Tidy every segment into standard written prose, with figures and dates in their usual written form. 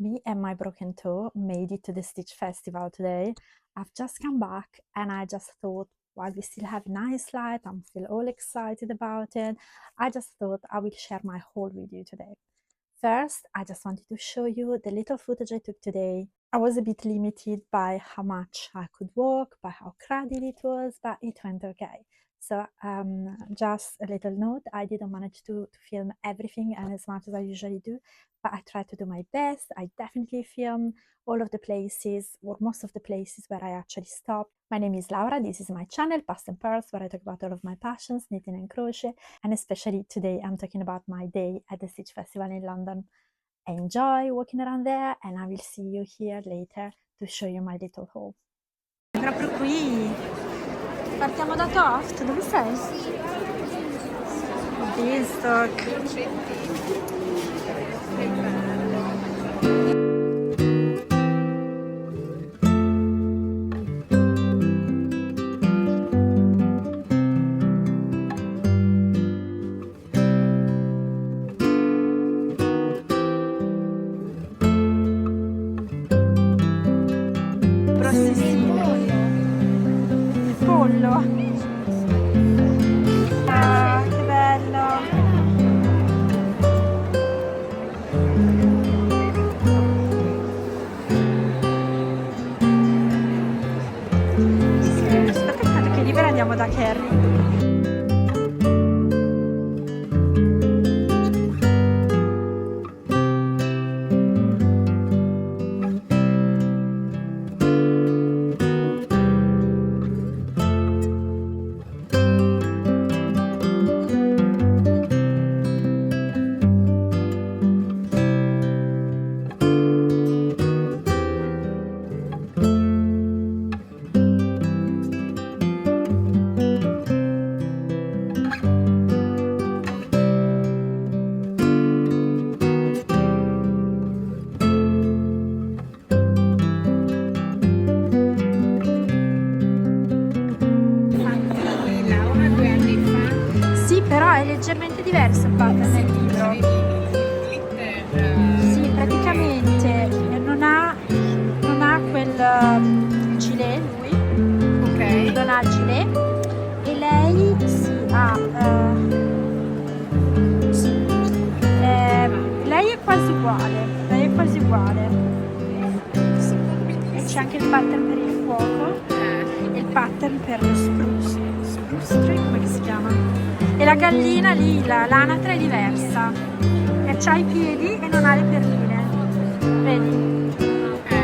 Me and my broken toe made it to the Stitch Festival today. I've just come back and I just thought, while we still have a nice light, I'm still all excited about it. I just thought I will share my haul with you today. First, I just wanted to show you the little footage I took today. I was a bit limited by how much I could walk, by how crowded it was, but it went okay. So just a little note, I didn't manage to film everything and as much as I usually do, but I tried to do my best. I definitely filmed all of the places or most of the places where I actually stopped. My name is Laura, this is my channel, Past and Pearls, where I talk about all of my passions, knitting and crochet, and especially today I'm talking about my day at the Stitch Festival in London. Enjoy walking around there and I will see you here later to show you my little haul. Proprio qui, partiamo da Toft, dove sei? Beanstalk. Pollo. Ah, che bello. Aspettate che libera andiamo da Carrie. Però è leggermente diverso il pattern nel libro. Sì, praticamente non ha quel gilet lui. Ok. Non ha il gilet e lei sì ha. Lei è quasi uguale. Lei è quasi uguale. E c'è anche il pattern per il fuoco e il pattern per lo spruce tree, come si chiama? E la gallina lì, l'anatra è diversa, e c'ha i piedi e non ha le perline, vedi?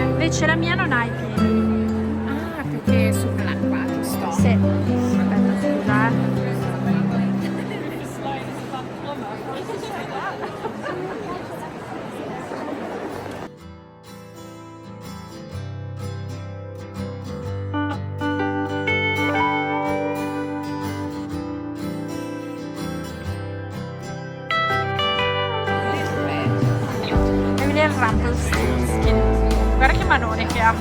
Invece la mia non ha i piedi. Ah, perché è sopra l'acqua, giusto? Sì, aspetta, scusa, il Rumpelstiltskin. Guarda che manone che ha.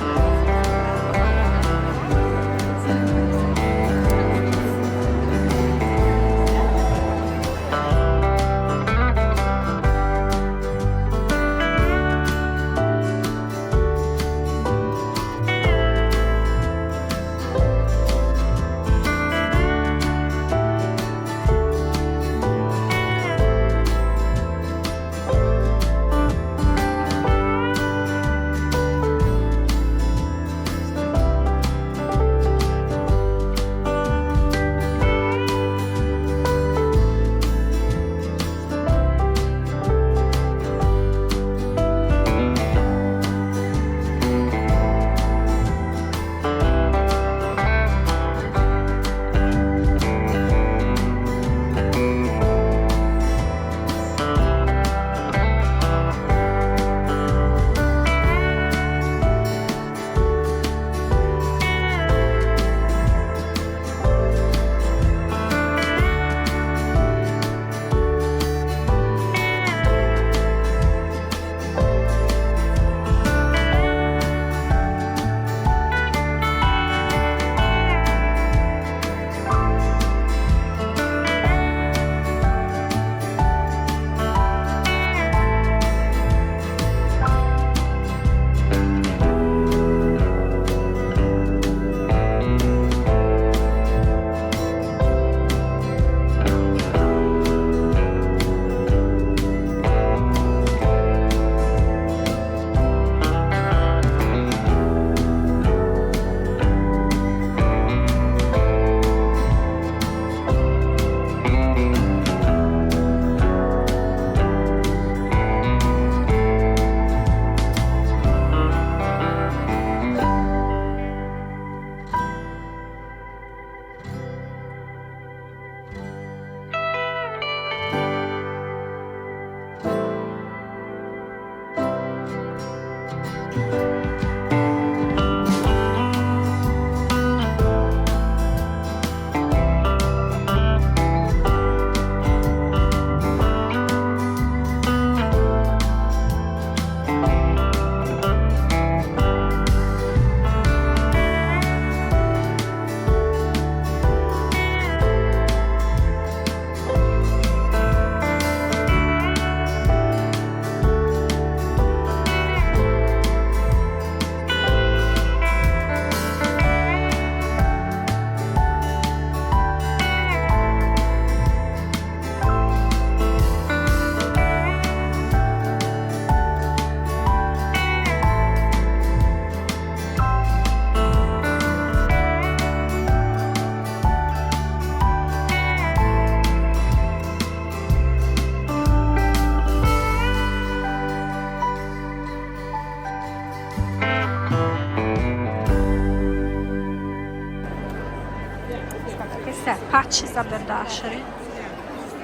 Questa è Patches Haberdashery.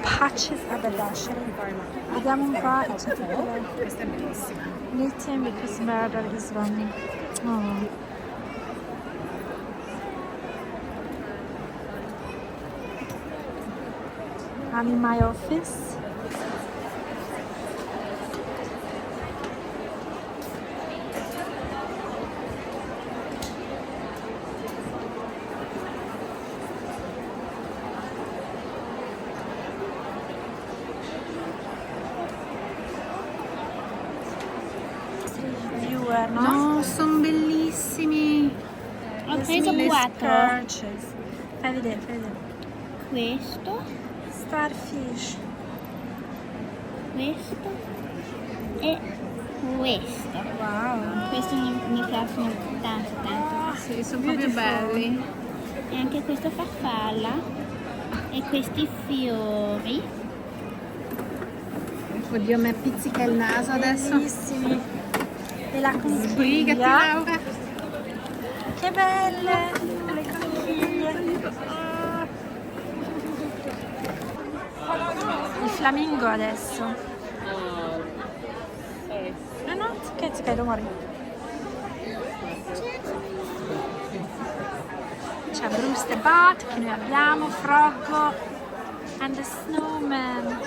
Patches Haberdashery. Vediamo un po', c'è tutte le... Questa è bellissima. Knitting because murder is running. Oh. I'm in my office. Viewer, no? No, sono bellissimi. Ho preso 4. Purchase. Fai vedere, fai vedere. Questo, Starfish. questo e questo. Wow. Questo mi piacciono tanto. Sì, sono proprio belli. E anche questa farfalla e questi fiori. Oddio, mi pizzica il naso adesso. Bellissimi. E la Sbrigati, conchiglia. Laura. Che belle le conchiglie. Il flamingo adesso. No, no, it's okay, don't worry. C'è Bruce the Bat che noi abbiamo, Froggo and the Snowman.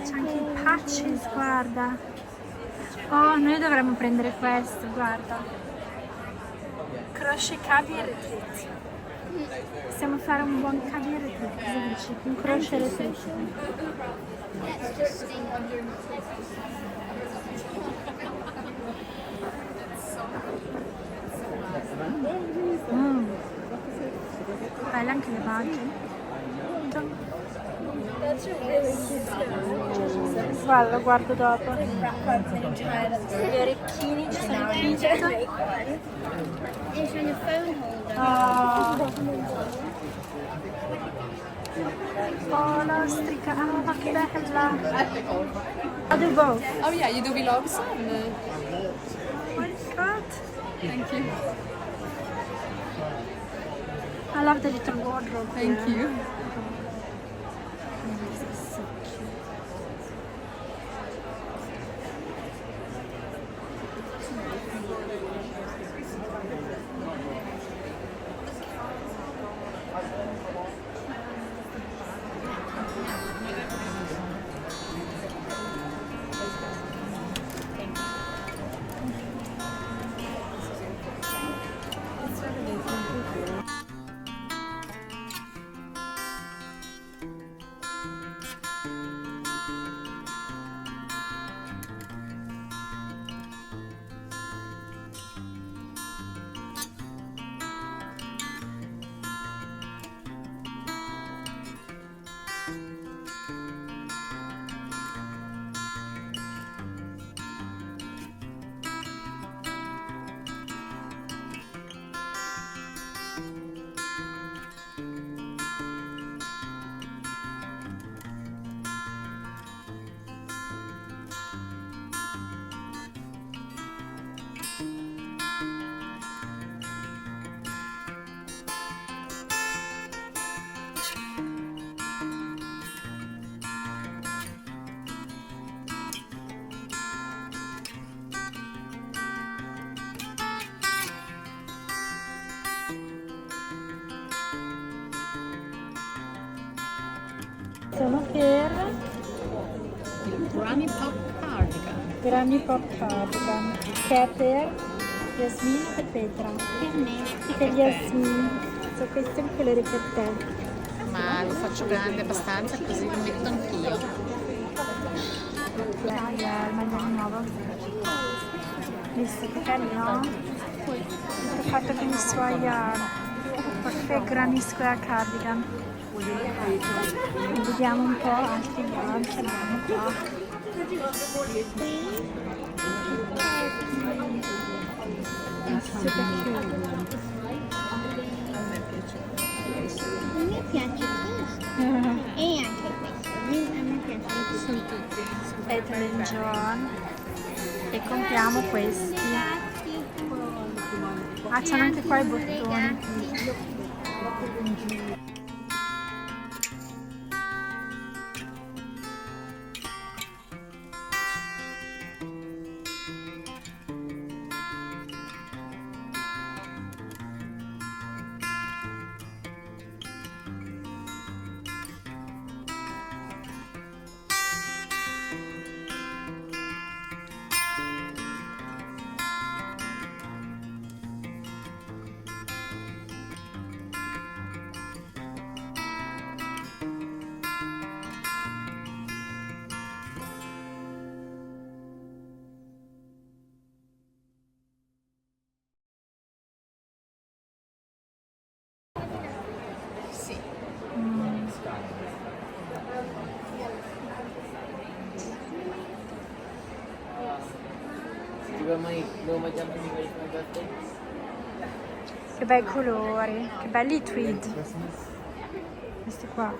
C'è anche i Patches, guarda. Oh, noi dovremmo prendere questo, guarda. Crochet Cavi Retreat. Possiamo fare un buon Cavi Retreat, cosa dici? Un crochet retreat. Belle anche le baghe. Guarda, lo guardo dopo. Gli orecchini ci sono i kit. It's on your phone holder. Oh, l'ostrica, ah, ma che bella! I do both. Oh yeah, you do vlogs? Oh my god! Thank you. I love the little wardrobe. Thank here. you. Sono per Granny Pop Cardigan. Granny Pop Cardigan, che è per Jasmin e Petra. Per me. Per Jasmin. So, questo è il colore per te. Ma lo faccio grande abbastanza così lo metto anch'io. Dai, è il maglione nuovo. Visto che carino? Tutto fatto con i suoi perfect Granny Square Cardigan. Vediamo un po' altri bianchi abbiamo qua. Super cute. A me piace questo. E anche questo. sono tutti. Petra and Jasmin e compriamo questi. Ah, c'hanno anche qua i bottoni. Sì. Che bei colori, che belli i tweed. Questi qua.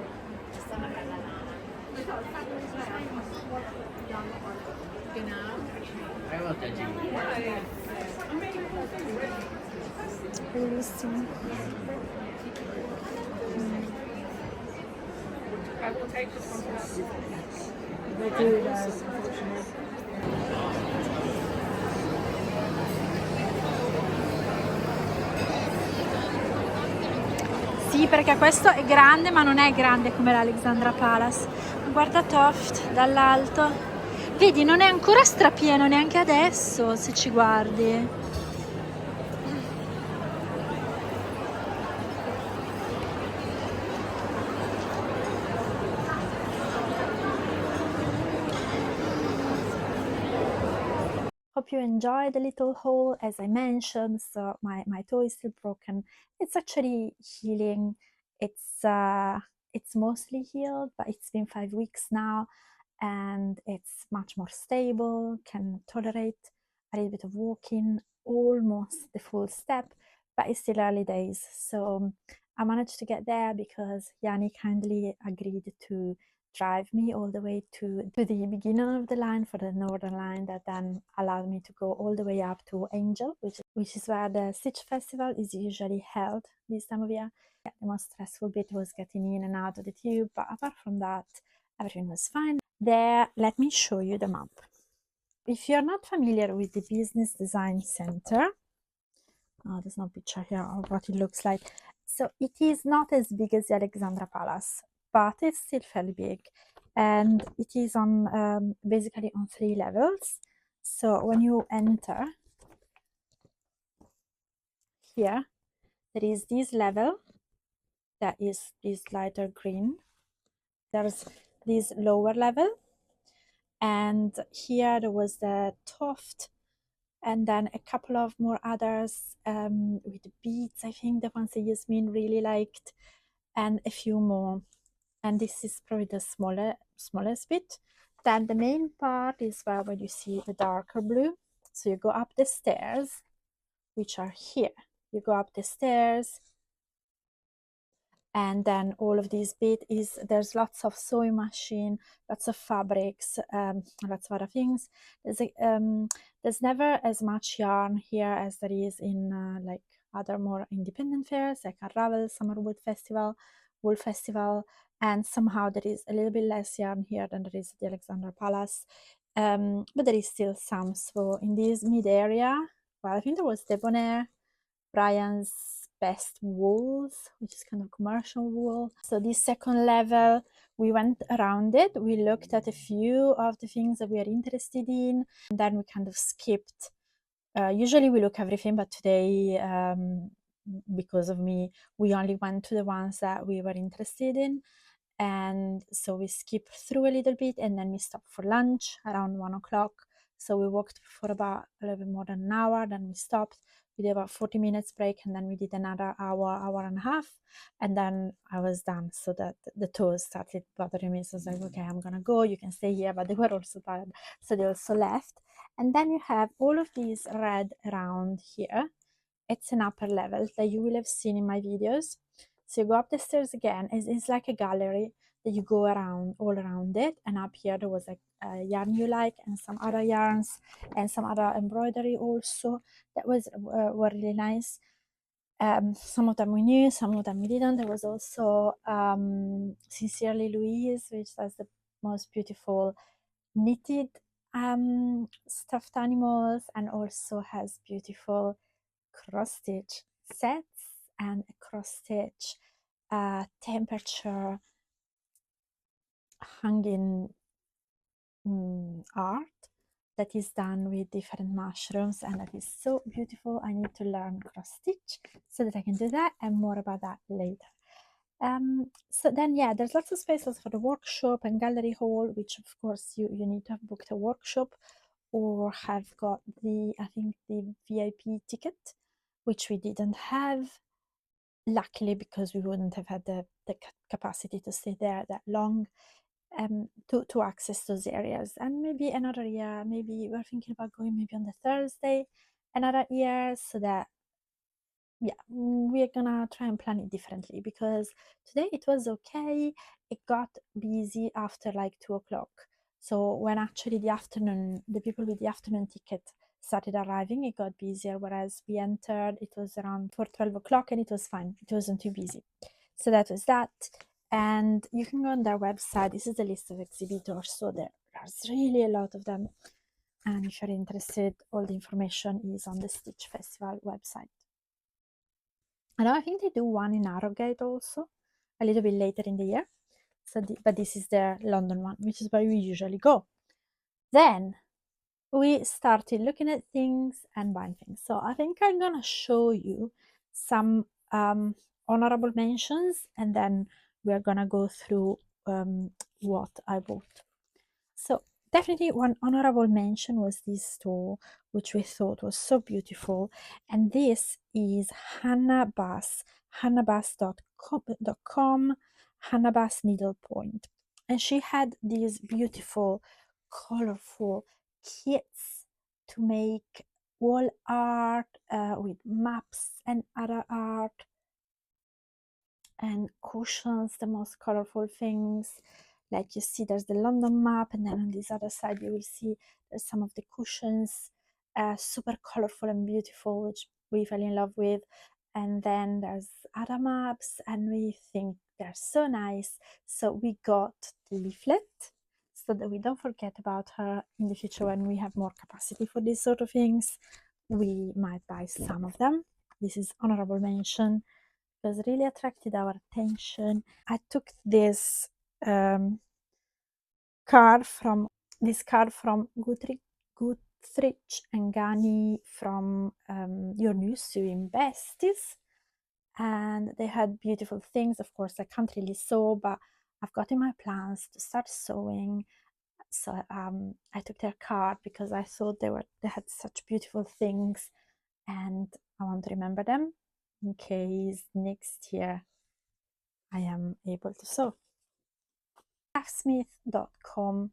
Bellissimi. Sì, perché questo è grande, ma non è grande come l'Alexandra Palace. Guarda Toft dall'alto. Vedi, non è ancora strapieno neanche adesso, se ci guardi. Hope you enjoyed the little haul. As I mentioned, so my toe is still broken. It's actually healing. It's mostly healed, but it's been 5 weeks now, and it's much more stable, can tolerate a little bit of walking, almost the full step, but it's still early days. So I managed to get there because Yanni kindly agreed to drive me all the way to the beginning of the line for the northern line, that then allowed me to go all the way up to Angel, which is where the Stitch Festival is usually held this time of year. Yeah, the most stressful bit was getting in and out of the tube, but apart from that, everything was fine. There, let me show you the map. If you're not familiar with the Business Design Center, there's no picture here of what it looks like. So it is not as big as the Alexandra Palace, but it's still fairly big, and it is on basically on 3 levels. So when you enter here, there is this level that is this lighter green. There's this lower level, and here there was the Toft, and then a couple of more others with beads, I think the ones that Jasmin really liked, and a few more. And this is probably the smallest bit. Then the main part is where you see the darker blue. So you go up the stairs, which are here. You go up the stairs, and then all of these bit is, there's lots of sewing machine, lots of fabrics, lots of other things. There's never as much yarn here as there is in like other more independent fairs like Unravel, Summer Wool Festival, and somehow there is a little bit less yarn here than there is at the Alexandra Palace, but there is still some. So in this mid area, well, I think there was Debonair, Brian's Best Wools, which is kind of commercial wool. So this second level, we went around it. We looked at a few of the things that we are interested in, and then we kind of skipped. Usually we look everything, but today, because of me, we only went to the ones that we were interested in. And so we skipped through a little bit, and then we stopped for lunch around 1 o'clock. So we walked for about a little bit more than an hour, then we stopped. We did about 40 minutes break, and then we did another hour and a half, and then I was done. So that the toes started bothering me. So I was like, okay, I'm gonna go, you can stay here, but they were also tired, so they also left. And then you have all of these red around here. It's an upper level that you will have seen in my videos. So you go up the stairs again, it's like a gallery. that you go around all around it, and up here there was like a yarn you like and some other yarns and some other embroidery also that were really nice. Some of them we knew, some of them we didn't. There was also Sincerely Louise, which has the most beautiful knitted stuffed animals, and also has beautiful cross stitch sets and a cross stitch temperature hanging art that is done with different mushrooms, and that is so beautiful. I need to learn cross stitch so that I can do that, and more about that later. So then, yeah, there's lots of spaces for the workshop and gallery hall, which of course you need to have booked a workshop or have got the, I think, the VIP ticket, which we didn't have, luckily, because we wouldn't have had the capacity to stay there that long, to access those areas. And maybe another year, maybe we're thinking about going maybe on the Thursday another year, so that, yeah, we're gonna try and plan it differently, because today it was okay. It got busy after like 2 o'clock. So when actually the people with the afternoon ticket started arriving, it got busier, whereas we entered, it was around for 12 o'clock and it was fine. It wasn't too busy. So that was that. And you can go on their website. This is the list of exhibitors. So there's really a lot of them. And if you're interested, all the information is on the Stitch Festival website. And I think they do one in Harrogate also, a little bit later in the year. So, but this is the London one, which is where we usually go. Then we started looking at things and buying things. So I think I'm gonna show you some honorable mentions, and then we're gonna go through what I bought. So definitely one honorable mention was this store, which we thought was so beautiful. And this is Hannah Bass, hannahbass.com, Hannah Bass Needlepoint. And she had these beautiful, colorful kits to make wall art with maps and other art and cushions, the most colorful things. Like you see, there's the London map, and then on this other side, you will see there's some of the cushions, super colorful and beautiful, which we fell in love with. And then there's other maps, and we think they're so nice. So we got the leaflet so that we don't forget about her in the future when we have more capacity for these sort of things. We might buy some of them. This is honorable mention, was really attracted our attention. I took this card from Guthrie and Gani from Your New Sewing Besties, and they had beautiful things. Of course, I can't really sew, but I've got in my plans to start sewing. So I took their card because I thought they had such beautiful things, and I want to remember them in case next year I am able to sew. Craftsmith.com,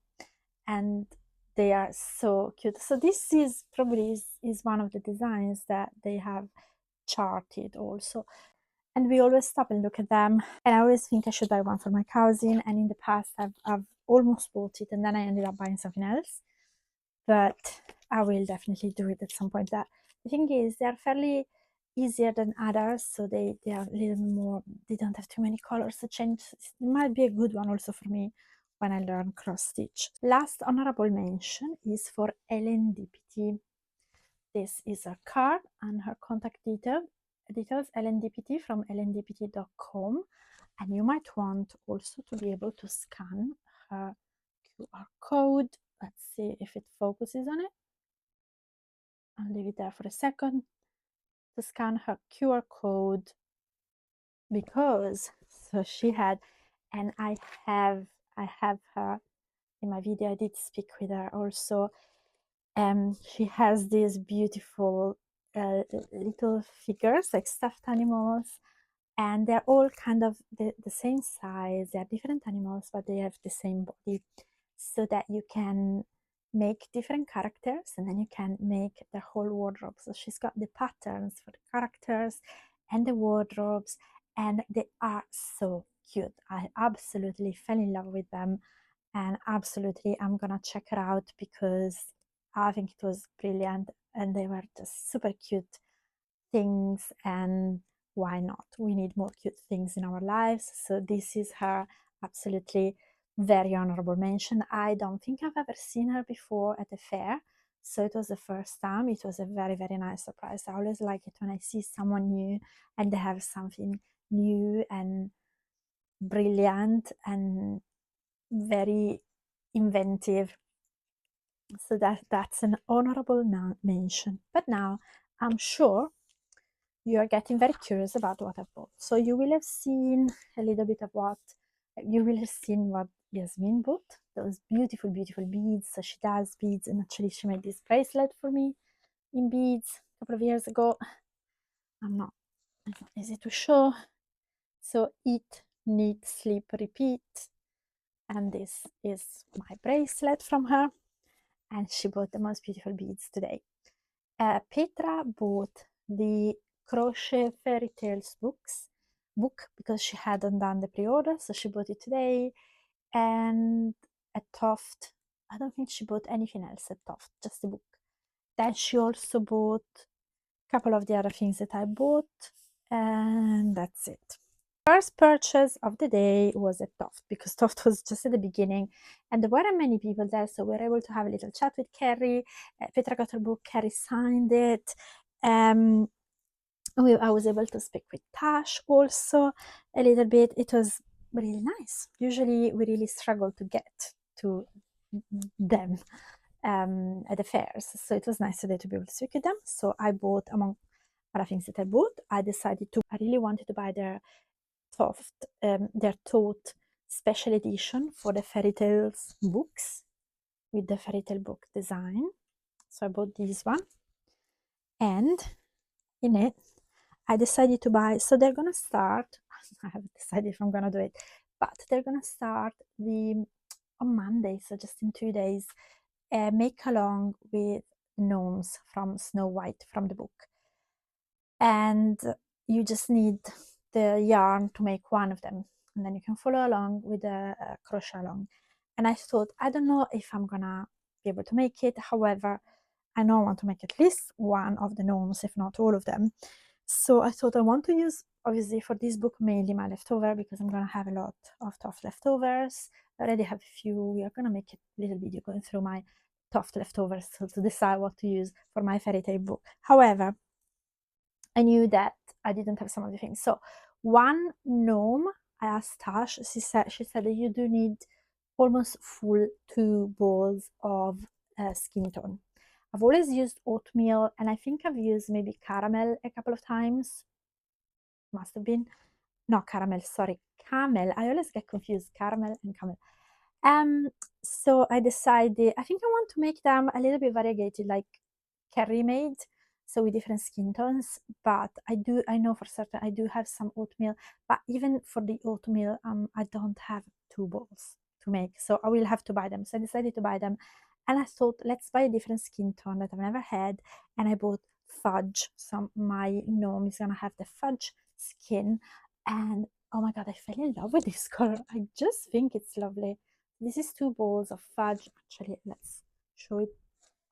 and they are so cute. So this is probably is one of the designs that they have charted also. And we always stop and look at them. And I always think I should buy one for my cousin. And in the past, I've almost bought it, and then I ended up buying something else. But I will definitely do it at some point. That the thing is, they are fairly easier than others, so they are a little more, they don't have too many colors to change. It might be a good one also for me when I learn cross stitch. Last honorable mention is for LNDPT. This is her card and her contact details, LNDPT from lndpt.com, and you might want also to be able to scan her QR code. Let's see if it focuses on it. I'll leave it there for a second to scan her QR code, because so she had, and I have her in my video. I did speak with her also. She has these beautiful little figures, like stuffed animals, and they're all kind of the same size. They're different animals, but they have the same body, so that you can make different characters, and then you can make the whole wardrobe. So she's got the patterns for the characters and the wardrobes, and they are so cute. I absolutely fell in love with them, and absolutely I'm gonna check it out because I think it was brilliant and they were just super cute things. And why not? We need more cute things in our lives. So this is her absolutely very honorable mention. I don't think I've ever seen her before at a fair, so it was the first time. It was a very, very nice surprise. I always like it when I see someone new and they have something new and brilliant and very inventive. So that's an honorable mention. But now I'm sure you are getting very curious about what I bought. So you will have seen a little bit of what Jasmin bought. Those beautiful, beautiful beads. So she does beads, and actually she made this bracelet for me in beads a couple of years ago. It's not easy to show. So eat, knit, sleep, repeat. And this is my bracelet from her. And she bought the most beautiful beads today. Petra bought the Crochet Fairy Tales book because she hadn't done the pre-order, so she bought it today. And a Toft. I don't think she bought anything else at Toft, just the book. Then she also bought a couple of the other things that I bought, and that's it. First purchase of the day was at Toft because Toft was just at the beginning and there weren't many people there, so we were able to have a little chat with Carrie. Petra got her book, Carrie signed it. I was able to speak with Tash also a little bit. It was really nice. Usually we really struggle to get to them at the fairs, so it was nice today to be able to speak with them. So I bought, among other things that I bought, I really wanted to buy their Toft, their Tote special edition for the fairy tales books with the fairy tale book design. So I bought this one, and in it I decided to buy, so they're gonna start, I haven't decided if I'm gonna do it, but they're gonna start on Monday, so just in 2 days, make along with gnomes from Snow White from the book. And you just need the yarn to make one of them, and then you can follow along with the crochet along. And I thought, I don't know if I'm gonna be able to make it, however I know I want to make at least one of the gnomes, if not all of them. So I thought I want to use, obviously for this book, mainly my leftover, because I'm gonna have a lot of Toft leftovers. I already have a few. We are gonna make a little video going through my Toft leftovers to decide what to use for my fairy tale book. However, I knew that I didn't have some of the things. So one gnome, I asked Tash, she said that you do need almost full 2 bowls of skin tone. I've always used oatmeal, and I think I've used maybe caramel a couple of times. Must have been. No, caramel, sorry, camel. I always get confused, caramel and camel. So I decided, I think I want to make them a little bit variegated, like Carrie made, so with different skin tones. But I know for certain I do have some oatmeal, but even for the oatmeal, I don't have 2 bowls to make, so I will have to buy them. So I decided to buy them, and I thought, let's buy a different skin tone that I've never had, and I bought fudge. So my gnome is gonna have the fudge skin, and oh my god, I fell in love with this color. I just think it's lovely. This is 2 bowls of fudge. Actually, let's show it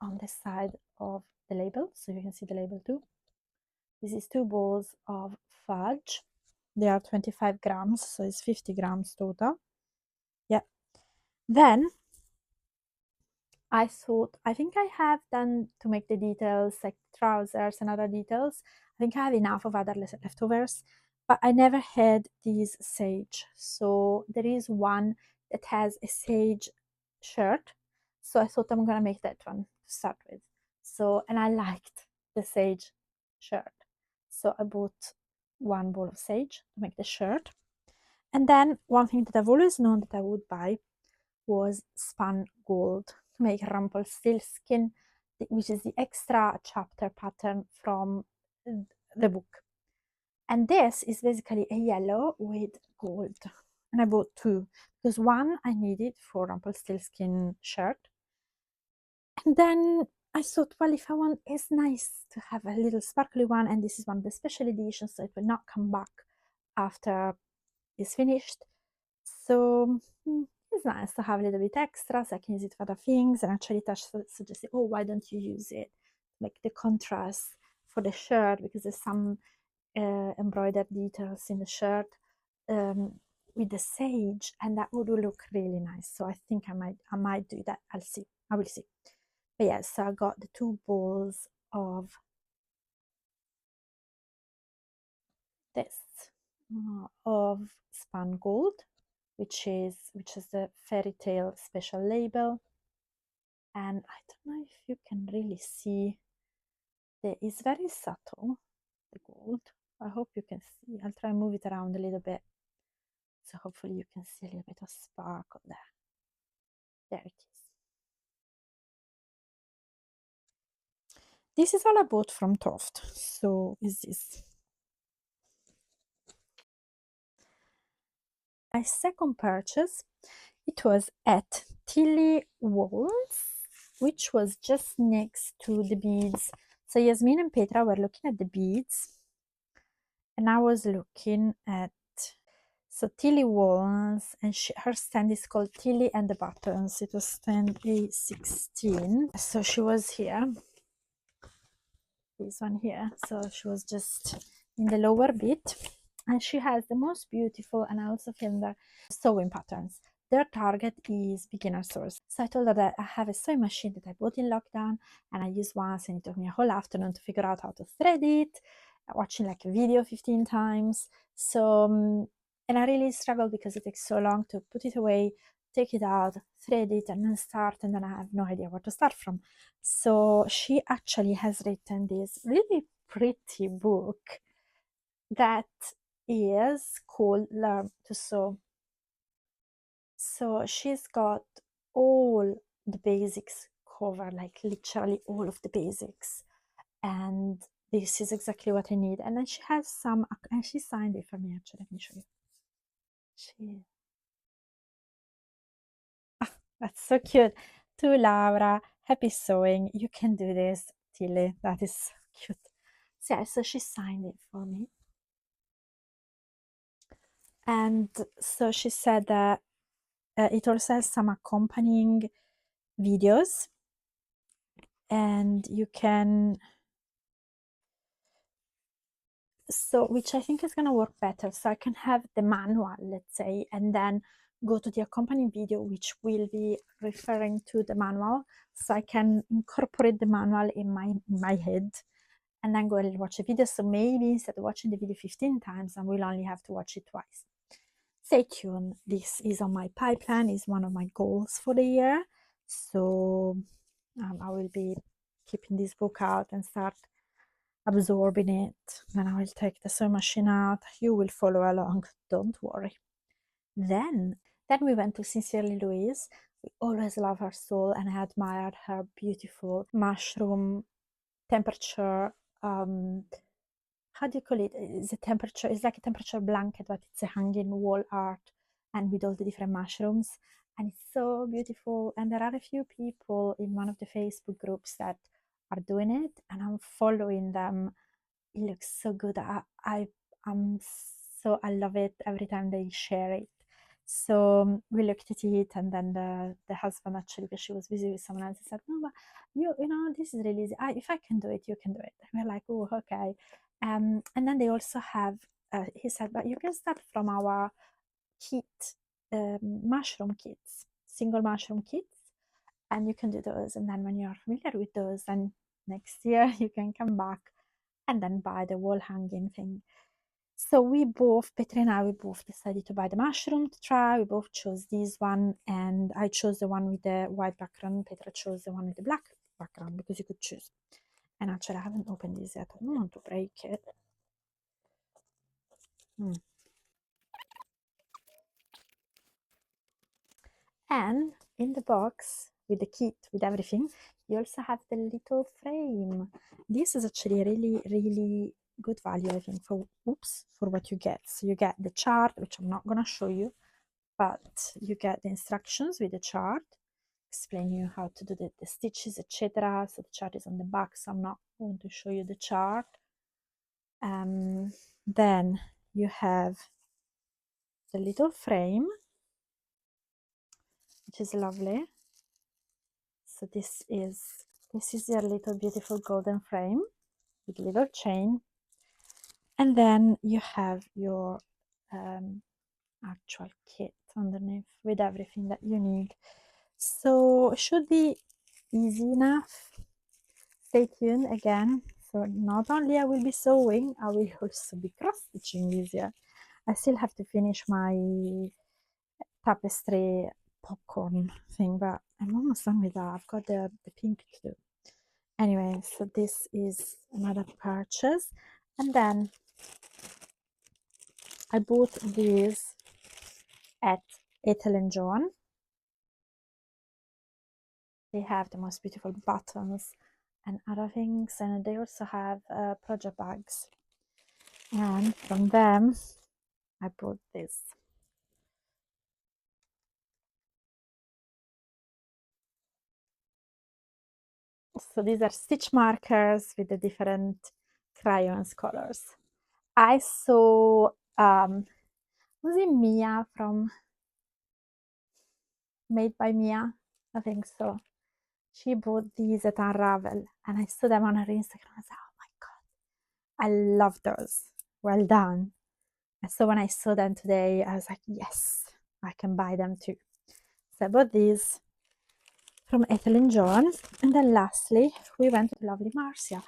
on the side of the label so you can see the label too. This is 2 bowls of fudge. They are 25 grams, so it's 50 grams total. Yeah. Then I thought, I think I have done to make the details, like trousers and other details. I think I have enough of other leftovers, but I never had these sage. So there is one that has a sage shirt. So I thought I'm gonna make that one to start with. So, and I liked the sage shirt. So I bought 1 bowl of sage to make the shirt. And then one thing that I've always known that I would buy was spun gold to make Rumpelstiltskin, which is the extra chapter pattern from the book. And this is basically a yellow with gold. And I bought 2 because one I needed for Rumpelstiltskin shirt. And then I thought, well, if I want, it's nice to have a little sparkly one, and this is one of the special editions, so it will not come back after is finished. So it's nice to have a little bit extra, so I can use it for other things. And actually Tash suggested, oh, why don't you use it to make the contrast for the shirt, because there's some embroidered details in the shirt with the sage, and that would look really nice. So I think I might do that. I will see. But yes, so I got the 2 balls of this of spun gold, which is the fairy tale special label. And I don't know if you can really see, it's very subtle, the gold. I hope you can see. I'll try and move it around a little bit, so hopefully you can see a little bit of sparkle there. There it is. This is all I bought from Toft. So is this. My second purchase, it was at Tilly Walls, which was just next to the beads. So Jasmin and Petra were looking at the beads, and I was looking at, so Tilly Walls, and her stand is called Tilly and the Buttons. It was stand A16. So she was here, this one here. So she was just in the lower bit, and she has the most beautiful, and I also filmed the sewing patterns. Their target is beginner sewers. So I told her that I have a sewing machine that I bought in lockdown, and I used once, and it took me a whole afternoon to figure out how to thread it, watching like a video 15 times. So and I really struggled because it takes so long to put it away, take it out, thread it, and then start, and then I have no idea where to start from. So she actually has written this really pretty book that is called Learn to Sew. So she's got all the basics covered, like literally all of the basics. And this is exactly what I need. And then she has some, and she signed it for me actually. Let me show you. That's so cute. To Laura, happy sewing. You can do this, Tilly. That is so cute. So, yeah, so she signed it for me. And so she said that it also has some accompanying videos, and you can, so which I think is going to work better. So I can have the manual, let's say, and then go to the accompanying video, which will be referring to the manual. So I can incorporate the manual in my head, and then go and watch the video. So maybe instead of watching the video 15 times, I will only have to watch it twice. Stay tuned. This is on my pipeline, is one of my goals for the year. So I will be keeping this book out and start absorbing it. Then I will take the sewing machine out. You will follow along, don't worry. Then we went to Sincerely Louise. We always love her soul, and I admired her beautiful mushroom temperature, how do you call it? It's a temperature, it's like a temperature blanket, but it's a hanging wall art, and with all the different mushrooms, and it's so beautiful. And there are a few people in one of the Facebook groups that are doing it, and I'm following them. It looks so good. I love it every time they share it. So we looked at it, and then the husband, actually, because she was busy with someone else, said, no, but you know, this is really easy. If I can do it, you can do it. And we're like, oh, okay. And then they also have, he said, but you can start from our kit, mushroom kits, single mushroom kits, and you can do those. And then when you're familiar with those, then next year you can come back and then buy the wall hanging thing. So Petra and I, we both decided to buy the mushroom to try. We both chose this one, and I chose the one with the white background. Petra chose the one with the black background, because you could choose. And actually, I haven't opened this yet. I don't want to break it. And in the box, with the kit, with everything, you also have the little frame. This is actually really, really good value, I think, for what you get. So you get the chart, which I'm not going to show you, but you get the instructions with the chart, explain you how to do the stitches, etc. So the chart is on the back, so I'm not going to show you the chart. Then you have the little frame, which is lovely. So this is your little beautiful golden frame with little chain, and then you have your actual kit underneath with everything that you need. So it should be easy enough. Stay tuned again. So not only I will be sewing, I will also be cross stitching this year. I still have to finish my tapestry popcorn thing, but I'm almost done with that. I've got the pink to do. Anyway, so this is another purchase, and then I bought these at Ethel & John. They have the most beautiful buttons and other things, and they also have project bags, and from them I bought this. So these are stitch markers with the different crayons colors. I saw was it Mia from Made by Mia? I think so. She bought these at Unravel, and I saw them on her Instagram. I was like, oh my god, I love those. Well done. And so when I saw them today, I was like, yes, I can buy them too. So I bought these from Ethel & John. And then lastly, we went to lovely Marcia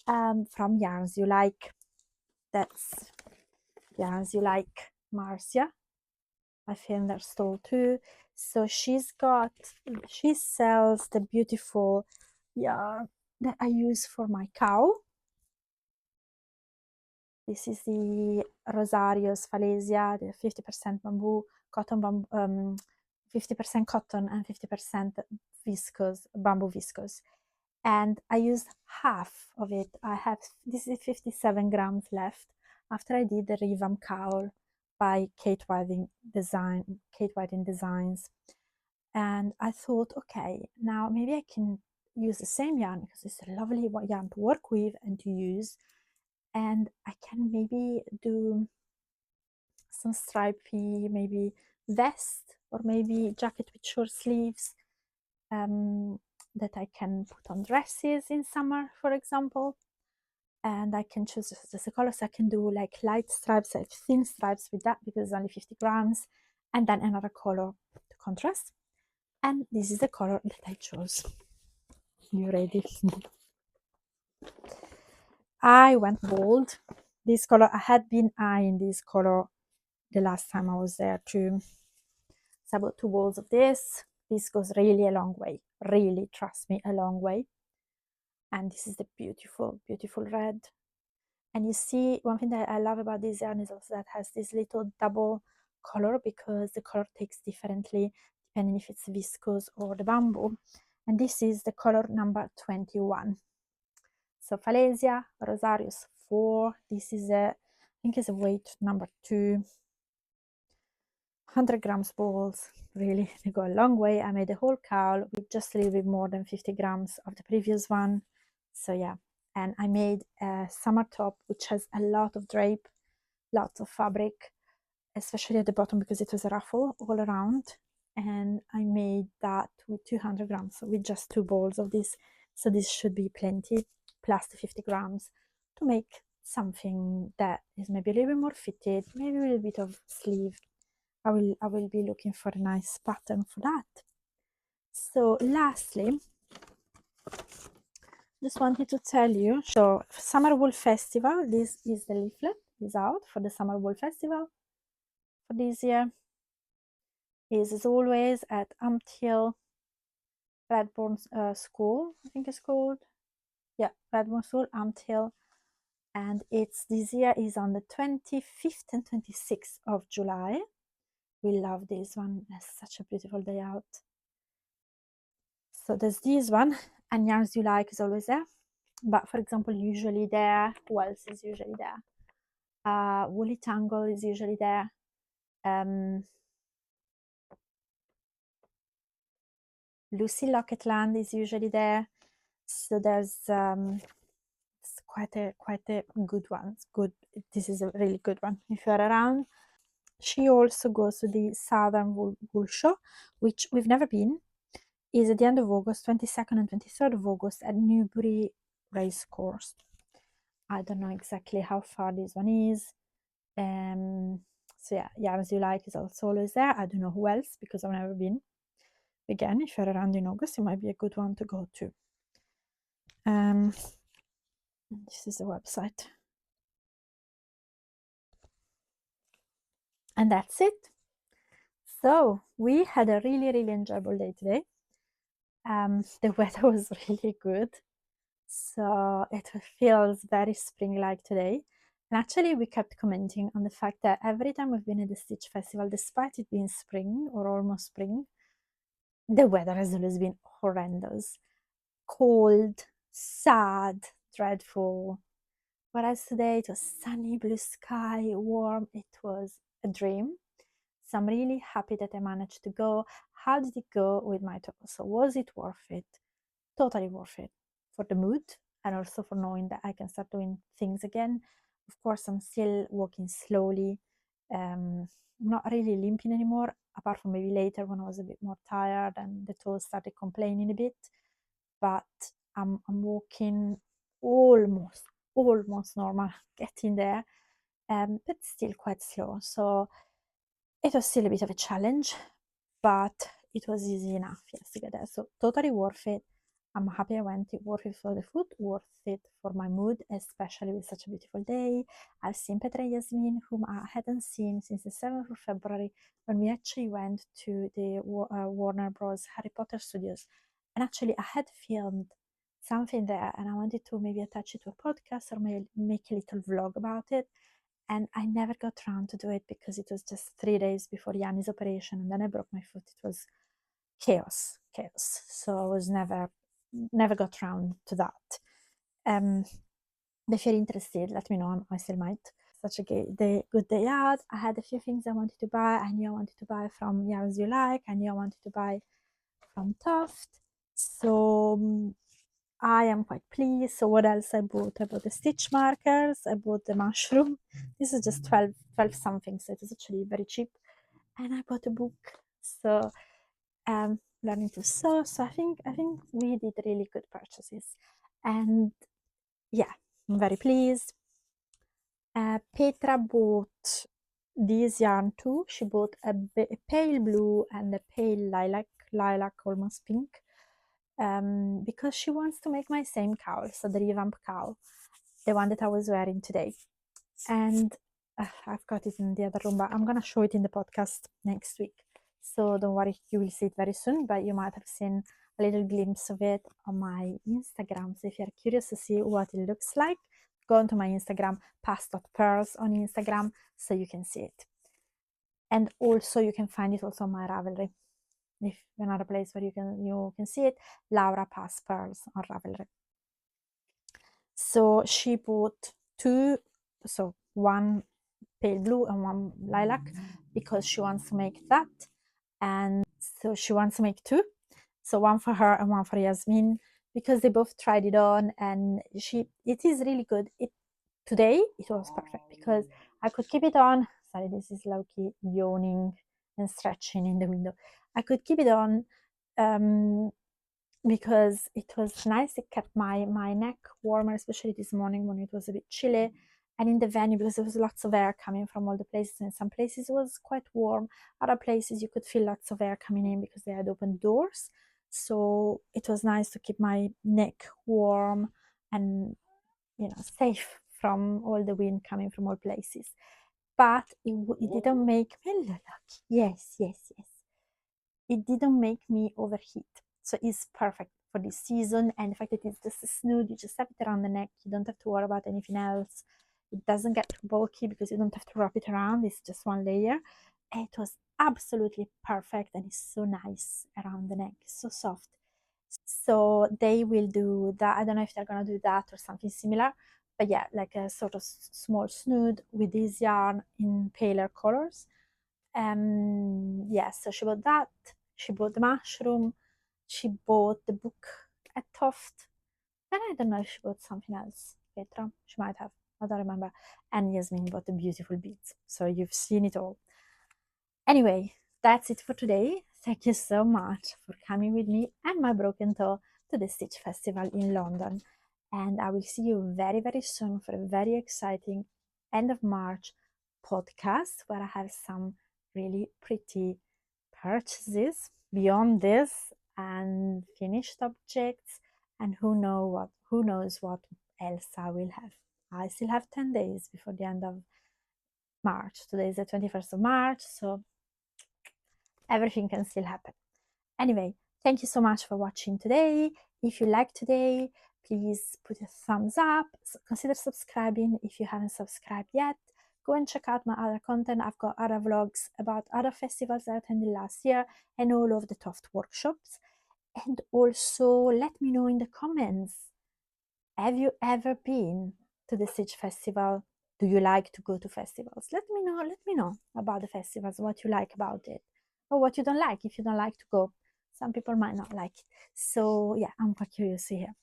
from Yarns You Like. That's Yarns You Like Marcia. I think their stall too. So she sells the beautiful yarn that I use for my cow. This is the Rosario's Falesia, the 50% bamboo, cotton bamboo, 50% cotton and 50% viscose, bamboo viscose. And I used half of it. This is 57 grams left after I did the revamp cowl by Kate Whiting Designs. And I thought, okay, now maybe I can use the same yarn because it's a lovely yarn to work with and to use. And I can maybe do some stripy, maybe vest or maybe jacket with short sleeves that I can put on dresses in summer, for example. And I can choose just the colors. I can do like light stripes, like thin stripes with that because it's only 50 grams, and then another color to contrast. And this is the color that I chose. You ready? I went bold. This color, I had been eyeing this color the last time I was there too. So I bought 2 balls of this. This goes really a long way. Really, trust me, a long way. And this is the beautiful, beautiful red. And you see, one thing that I love about this yarn is also that it has this little double color because the color takes differently depending if it's viscose or the bamboo. And this is the color number 21. So Falesia, Rosario's 4. This is I think it's a weight number 2. 100 grams balls, really, they go a long way. I made a whole cowl with just a little bit more than 50 grams of the previous one. So yeah, and I made a summer top which has a lot of drape, lots of fabric, especially at the bottom because it was a ruffle all around. And I made that with 200 grams, so with just 2 balls of this. So this should be plenty, plus the 50 grams to make something that is maybe a little bit more fitted, maybe a little bit of sleeve. I will be looking for a nice pattern for that. So lastly, just wanted to tell you, so Summer Wool Festival, this is the leaflet is out for the Summer Wool Festival for this year. Is as always at Hill Redbourne School, I think it's called. Yeah, Redbourne School, Hill. And it's this year is on the 25th and 26th of July. We love this one. It's such a beautiful day out. So there's this one, and Yarns You Like is always there. But for example, usually there, who else is usually there? Woolly Tangle is usually there. Lucy Locketland is usually there. So there's quite a good one. It's good. This is a really good one if you're around. she also goes to the Southern Wool Show, which we've never been. Is at the end of August, 22nd and 23rd of August at Newbury Racecourse. I don't know exactly how far this one is. So yeah, as you like is also always there. I don't know who else because I've never been. Again, if you're around in August, it might be a good one to go to. This is the website. And that's it. So we had a really, really enjoyable day today. The weather was really good. So it feels very spring-like today. And actually we kept commenting on the fact that every time we've been at the Stitch Festival, despite it being spring or almost spring, the weather has always been horrendous. Cold, sad, dreadful. Whereas today it was sunny, blue sky, warm. It was a dream. So I'm really happy that I managed to go. How did it go with my toes? So was it worth it? Totally worth it for the mood and also for knowing that I can start doing things again. Of course, I'm still walking slowly. I'm not really limping anymore, apart from maybe later when I was a bit more tired and the toes started complaining a bit. But I'm walking almost normal, getting there, but still quite slow. So it was still a bit of a challenge, but it was easy enough, yes, to get there. So totally worth it. I'm happy I went. Worth it for the food, worth it for my mood, especially with such a beautiful day. I've seen Petra and Jasmin, whom I hadn't seen since the 7th of February when we actually went to the Warner Bros. Harry Potter Studios. And actually, I had filmed something there and I wanted to maybe attach it to a podcast or maybe make a little vlog about it. And I never got around to do it because it was just 3 days before Yanni's operation and then I broke my foot. It was chaos. So I was never got around to that. If you're interested, let me know. I still might. Such a good day out. I had a few things I wanted to buy. I knew I wanted to buy from As You Like. I knew I wanted to buy from Toft. So I am quite pleased. So what else I bought? I bought the stitch markers. I bought the mushroom. This is just 12 something, so it is actually very cheap. And I bought a book. So learning to sew. So I think we did really good purchases. And yeah, I'm very pleased. Petra bought this yarn too. She bought a pale blue and a pale lilac almost pink. Because she wants to make my same cowl, so the revamp cowl, the one that I was wearing today. And I've got it in the other room, but I'm gonna show it in the podcast next week. So don't worry, you will see it very soon, but you might have seen a little glimpse of it on my Instagram. So if you're curious to see what it looks like, go onto my Instagram, past.pearls on Instagram, so you can see it. And also you can find it also on my Ravelry. If another place where you can see it, Laura Pass Pearls on Ravelry. So she bought two, so one pale blue and one lilac, because she wants to make that. And so she wants to make two, so one for her and one for Jasmin, because they both tried it on and it is really good. Today it was perfect because I could keep it on. Sorry, this is Loki yawning and stretching in the window. I could keep it on because it was nice. It kept my neck warmer, especially this morning when it was a bit chilly. And in the venue, because there was lots of air coming from all the places, and some places it was quite warm. Other places you could feel lots of air coming in because they had open doors. So it was nice to keep my neck warm and safe from all the wind coming from all places. But it didn't make me look. Yes. It didn't make me overheat. So it's perfect for this season. And the fact that it's just a snood, you just have it around the neck. You don't have to worry about anything else. It doesn't get too bulky because you don't have to wrap it around. It's just one layer. And it was absolutely perfect and it's so nice around the neck. It's so soft. So they will do that. I don't know if they're gonna do that or something similar, but yeah, like a sort of small snood with this yarn in paler colors. Yeah, so she bought that. She bought the mushroom. She bought the book at Toft. And I don't know if she bought something else. Petra, she might have. I don't remember. And Jasmin bought the beautiful beads. So you've seen it all. Anyway, that's it for today. Thank you so much for coming with me and my broken toe to the Stitch Festival in London. And I will see you very, very soon for a very exciting end of March podcast where I have some really pretty purchases beyond this and finished objects, and who knows what else I will have. I still have 10 days before the end of March. Today is the 21st of March, so everything can still happen. Anyway, thank you so much for watching today. If you liked today, please put a thumbs up. Consider subscribing if you haven't subscribed yet. Go and check out my other content. I've got other vlogs about other festivals that I attended last year and all of the Toft workshops. And also let me know in the comments, have you ever been to the Stitch Festival? Do you like to go to festivals? Let me know about the festivals, what you like about it, or what you don't like, if you don't like to go. Some people might not like it. So yeah, I'm quite curious to hear.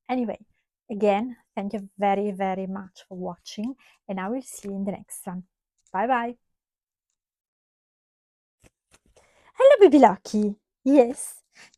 Anyway, again, thank you very, very much for watching, and I will see you in the next one. Bye bye. Hello, baby Lucky. Yes.